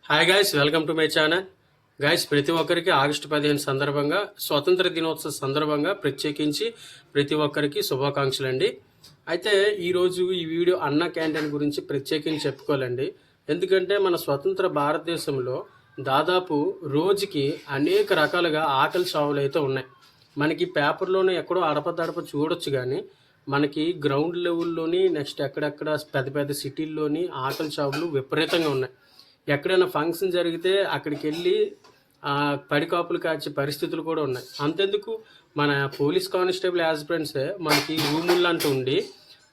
Hi guys, welcome to my channel. Guys, ప్రతి ఒక్కరికి August 15 సందర్భంగా, స్వతంత్ర దినోత్సవ సందర్భంగా ప్రత్యేకించి ప్రతి ఒక్కరికి శుభాకాంక్షలు అండి. అయితే ఈరోజు ఈ వీడియో అన్న క్యాంటీన్ గురించి ప్రత్యేకించి చెప్పుకోవాలండి. ఎందుకంటే మన స్వతంత్ర భారతదేశంలో దాదాపు రోజుకి అనేక రకాలుగా ఆకలి చావులు అయితే ఉన్నాయి. మనకి పేపర్లోనే ఎక్కడో అడపదడప చూడొచ్చు, కానీ మనకి గ్రౌండ్ లెవెల్లోని నెక్స్ట్ ఎక్కడెక్కడ పెద్ద పెద్ద సిటీల్లోని ఆకలి చావులు విపరీతంగా ఉన్నాయి. ఎక్కడైనా ఫంక్షన్ జరిగితే అక్కడికి వెళ్ళి పడికాపులు కాచే పరిస్థితులు కూడా ఉన్నాయి. అంతెందుకు, మన పోలీస్ కానిస్టేబుల్ యాస్పిరెంట్సే మనకి రూముల్లాంటి ఉండి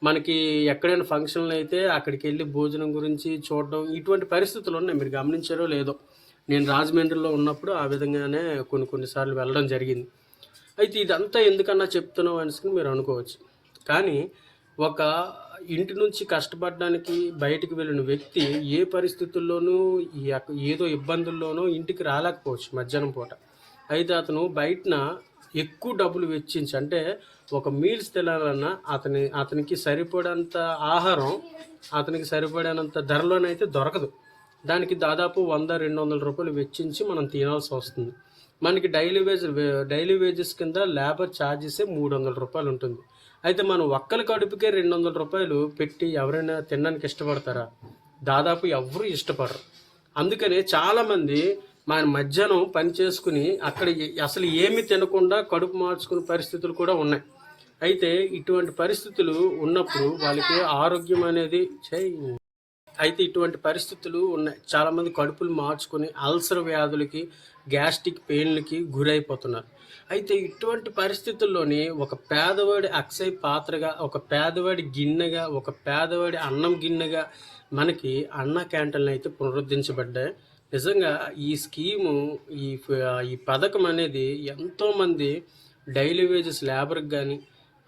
మనకి ఎక్కడైనా ఫంక్షన్లు అయితే అక్కడికి వెళ్ళి భోజనం గురించి చూడడం, ఇటువంటి పరిస్థితులు ఉన్నాయి. మీరు గమనించారో లేదో, నేను రాజమండ్రిలో ఉన్నప్పుడు ఆ విధంగానే కొన్నిసార్లు వెళ్ళడం జరిగింది. అయితే ఇదంతా ఎందుకన్నా చెప్తున్నావు అనేసి మీరు అనుకోవచ్చు. కానీ ఒక ఇంటి నుంచి కష్టపడడానికి బయటికి వెళ్ళిన వ్యక్తి ఏ పరిస్థితుల్లోనూ ఏదో ఇబ్బందుల్లోనూ ఇంటికి రాలేకపోవచ్చు మధ్యాహ్నం పూట. అయితే అతను బయటన ఎక్కువ డబ్బులు వెచ్చించి, అంటే ఒక మీల్స్ తినాలన్నా అతనికి సరిపడేంత ఆహారం అతనికి సరిపడేంత ధరలోనైతే దొరకదు. దానికి దాదాపు 100-200 రూపాయలు వెచ్చించి మనం తినాల్సి వస్తుంది. మనకి డైలీ వేజెస్ కింద లేబర్ ఛార్జెసే 300 రూపాయలు ఉంటుంది. అయితే మనం ఒక్కల కడుపుకే 200 రూపాయలు పెట్టి ఎవరైనా తినడానికి ఇష్టపడతారా? దాదాపు ఎవరు ఇష్టపడరు. అందుకనే చాలామంది మన మధ్యాహ్నం పని చేసుకుని అక్కడ అసలు ఏమి తినకుండా కడుపు మార్చుకునే పరిస్థితులు కూడా ఉన్నాయి. అయితే ఇటువంటి పరిస్థితులు ఉన్నప్పుడు వాళ్ళకి ఆరోగ్యం అనేది ఇటువంటి పరిస్థితులు ఉన్నాయి. చాలామంది కడుపులు మార్చుకొని అల్సర్ వ్యాధులకి, గ్యాస్ట్రిక్ పెయిన్లకి గురైపోతున్నారు. అయితే ఇటువంటి పరిస్థితుల్లోని ఒక పేదవాడి అక్షయ పాత్రగా, ఒక పేదవాడి గిన్నెగా, ఒక పేదవాడి అన్నం గిన్నెగా మనకి అన్న క్యాంటీన్లు అయితే పునరుద్ధరించబడ్డాయి. నిజంగా ఈ స్కీము, ఈ పథకం అనేది ఎంతోమంది డైలీ వేజెస్ లేబర్కి కానీ,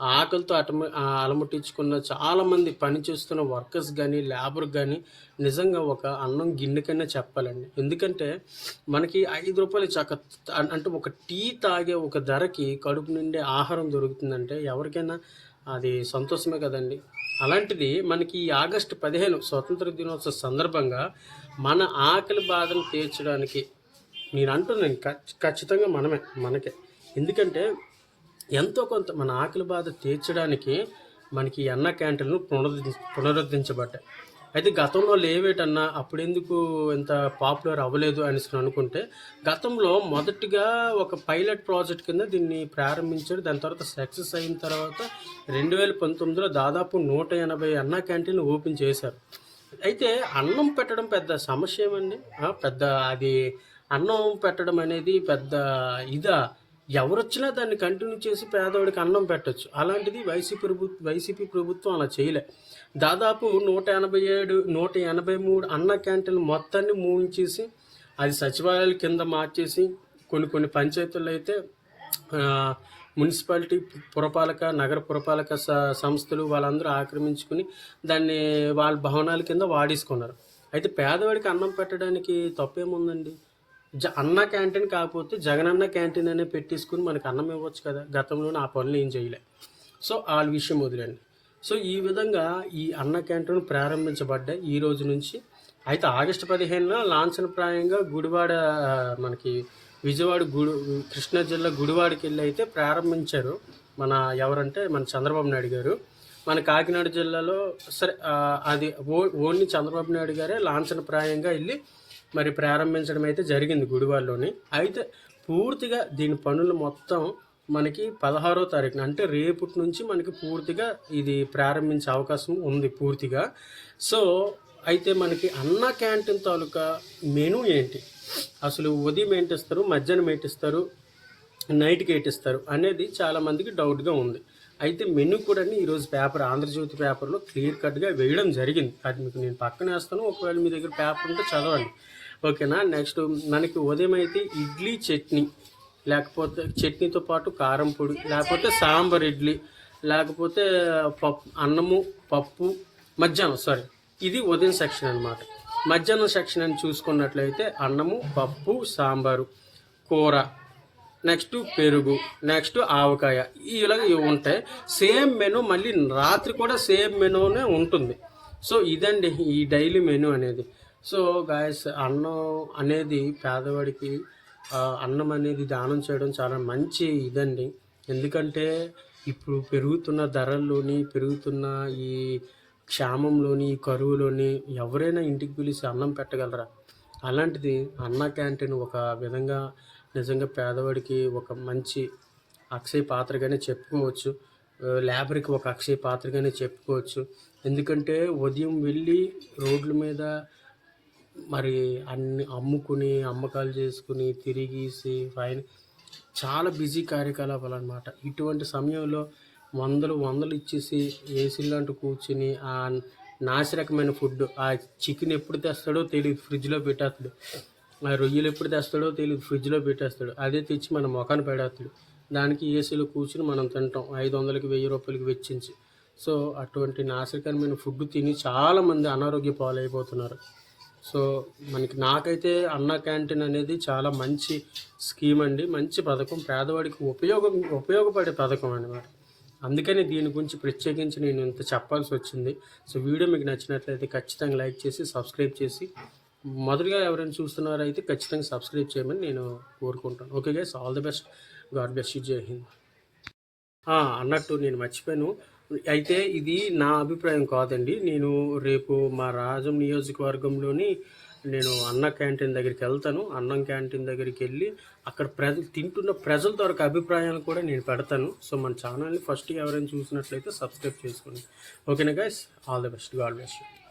ఆకలితో అలమటించుకున్న చాలామంది పనిచేస్తున్న వర్కర్స్ కానీ, లేబర్కి కానీ నిజంగా ఒక అన్నం గిన్నెకన్నా చెప్పాలండి. ఎందుకంటే మనకి 5 రూపాయలు అంటే ఒక టీ తాగే ఒక ధరకి కడుపు నిండే ఆహారం దొరుకుతుందంటే ఎవరికైనా అది సంతోషమే కదండి. అలాంటిది మనకి ఈ ఆగస్టు 15 స్వతంత్ర దినోత్సవ సందర్భంగా మన ఆకలి బాధను తీర్చడానికి నేను అంటున్నాను, ఖచ్చితంగా మనకే. ఎందుకంటే ఎంతో కొంత మన ఆకలి బాధ తీర్చడానికి మనకి అన్న క్యాంటీన్లు పునరుద్ధరించబడ్డాయి. అయితే గతంలో లేవేటన్నా అప్పుడెందుకు ఇంత పాపులర్ అవ్వలేదు అని అనుకుంటే, గతంలో మొదటిగా ఒక పైలట్ ప్రాజెక్ట్ కింద దీన్ని ప్రారంభించారు. దాని తర్వాత సక్సెస్ అయిన తర్వాత 2019లో దాదాపు 180 అన్న క్యాంటీన్లు ఓపెన్ చేశారు. అయితే అన్నం పెట్టడం పెద్ద సమస్య ఏమండి? అది అన్నం పెట్టడం అనేది పెద్ద ఎవరొచ్చినా దాన్ని కంటిన్యూ చేసి పేదవాడికి అన్నం పెట్టచ్చు. అలాంటిది వైసీపీ ప్రభుత్వం అలా చేయలే. దాదాపు 183 అన్న క్యాంటీన్లు మొత్తాన్ని మూయించేసి అది సచివాలయాల కింద మార్చేసి కొన్ని పంచాయతీల్లో అయితే మున్సిపాలిటీ పురపాలక, నగర పురపాలక సంస్థలు వాళ్ళందరూ ఆక్రమించుకుని దాన్ని వాళ్ళ భవనాల కింద వాడేసుకున్నారు. అయితే పేదవాడికి అన్నం పెట్టడానికి తప్పేముందండి? అన్న క్యాంటీన్ కాకపోతే జగనన్న క్యాంటీన్ అనే పెట్టేసుకుని మనకు అన్నం ఇవ్వచ్చు కదా. గతంలోనే ఆ పనులు ఏం చేయలే. సో వాళ్ళ విషయం వదిలేండి. సో ఈ విధంగా ఈ అన్న క్యాంటీన్ ప్రారంభించబడ్డాయి ఈ రోజు నుంచి. అయితే ఆగస్టు 15న లాంఛనప్రాయంగా గుడివాడ, మనకి విజయవాడ కృష్ణా జిల్లా గుడివాడకి వెళ్ళి అయితే ప్రారంభించారు. ఎవరంటే మన చంద్రబాబు నాయుడు గారు. మన కాకినాడ జిల్లాలో సరే అది ఓన్లీ చంద్రబాబు నాయుడు గారే లాంఛనప్రాయంగా వెళ్ళి మరి ప్రారంభించడం అయితే జరిగింది గుడివాడలోని. అయితే పూర్తిగా దీని పనులు మొత్తం మనకి 16వ తారీఖున, అంటే రేపటి నుంచి మనకి పూర్తిగా ఇది ప్రారంభించే అవకాశం ఉంది పూర్తిగా. సో అయితే మనకి అన్న క్యాంటీన్ తాలూకా మెనూ ఏంటి, అసలు ఉదయం ఏంటిస్తారు, మధ్యాహ్నం ఏంటిస్తారు, నైట్కి ఏంటిస్తారు అనేది చాలామందికి డౌట్గా ఉంది. అయితే మెనూ కూడా ఈరోజు ఆంధ్రజ్యోతి పేపర్లో క్లియర్ కట్గా వేయడం జరిగింది. అది మీకు నేను పక్కన వేస్తాను, ఒకవేళ మీ దగ్గర పేపర్ ఉంటే చదవండి, ఓకేనా. నెక్స్ట్ మనకి ఉదయం అయితే ఇడ్లీ చట్నీ, లేకపోతే చట్నీతో పాటు కారం పొడి, లేకపోతే సాంబార్ ఇడ్లీ, లేకపోతే అన్నము పప్పు. ఇది ఉదయం సెక్షన్ అనమాట. మధ్యాహ్నం సెక్షన్ అని చూసుకున్నట్లయితే అన్నము పప్పు సాంబారు కూర, నెక్స్ట్ పెరుగు, నెక్స్ట్ ఆవకాయ, ఇలాగ ఉంటాయి. సేమ్ మెనూ మళ్ళీ రాత్రి కూడా సేమ్ మెనూనే ఉంటుంది. సో ఇదండి ఈ డైలీ మెనూ అనేది. సో గాయస్ అన్నం అనేది పేదవాడికి అన్నం అనేది దానం చేయడం చాలా మంచి ఇదండి. ఎందుకంటే ఇప్పుడు పెరుగుతున్న ధరల్లోని, పెరుగుతున్న ఈ క్షామంలోని, ఈ కరువులోని ఎవరైనా ఇంటికి పిలిచి అన్నం పెట్టగలరా? అలాంటిది అన్న క్యాంటీన్ ఒక విధంగా నిజంగా పేదవాడికి ఒక మంచి అక్షయ పాత్రగానే చెప్పుకోవచ్చు. లేబర్‌కి ఒక అక్షయ పాత్రగానే చెప్పుకోవచ్చు. ఎందుకంటే ఉదయం వెళ్ళి రోడ్ల మీద మరి అన్ని అమ్ముకుని, అమ్మకాలు చేసుకుని, తిరిగేసి చాలా బిజీ కార్యకలాపాలనమాట. ఇటువంటి సమయంలో వందలు ఇచ్చేసి ఏసీలంటూ కూర్చొని నాసిరకమైన ఫుడ్, ఆ చికెన్ ఎప్పుడు తెస్తాడో తెలీదు, ఫ్రిడ్జ్‌లో పెట్టేస్తాడు. ఆ రొయ్యలు ఎప్పుడు తెస్తాడో తెలీదు, ఫ్రిడ్జ్‌లో పెట్టేస్తాడు. అదే తెచ్చి మన మొఖాన పడేస్తాడు. దానికి ఏసీలో కూర్చొని మనం తింటాం 500కి, రూ. 1000కి వెచ్చించి. సో, అటువంటి నాసిరకమైన ఫుడ్ తిని చాలామంది అనారోగ్య పాలైపోతున్నారు. సో, నాకైతే అన్న క్యాంటీన్ అనేది చాలా మంచి స్కీమ్ అండి. మంచి పథకం. పేదవాడికి ఉపయోగపడే పథకం అన్నమాట. అందుకని దీని గురించి ప్రత్యేకించి నేను ఇంత చెప్పాల్సి వచ్చింది. సో, వీడియో మీకు నచ్చినట్లయితే ఖచ్చితంగా లైక్ చేసి, సబ్స్క్రైబ్ చేసి, మొదటిగా ఎవరైనా చూస్తున్నారైతే ఖచ్చితంగా సబ్స్క్రైబ్ చేయమని నేను కోరుకుంటాను. Okay guys, all the best. God bless you. జై హింద్. అన్నట్టు నేను మర్చిపోయాను. అయితే ఇది నా అభిప్రాయం కాదండి. నేను రేపు మా రాజం నియోజకవర్గంలోని నేను అన్న క్యాంటీన్ దగ్గరికి వెళ్తాను. అన్నం క్యాంటీన్ దగ్గరికి వెళ్ళి అక్కడ తింటున్న ప్రజల తాలూకు అభిప్రాయాలు కూడా నేను పెడతాను. సో, మన ఛానల్ని ఫస్ట్ ఎవరైనా చూసినట్లయితే సబ్స్క్రైబ్ చేసుకోండి. ఓకేనా guys, all the best. God bless you.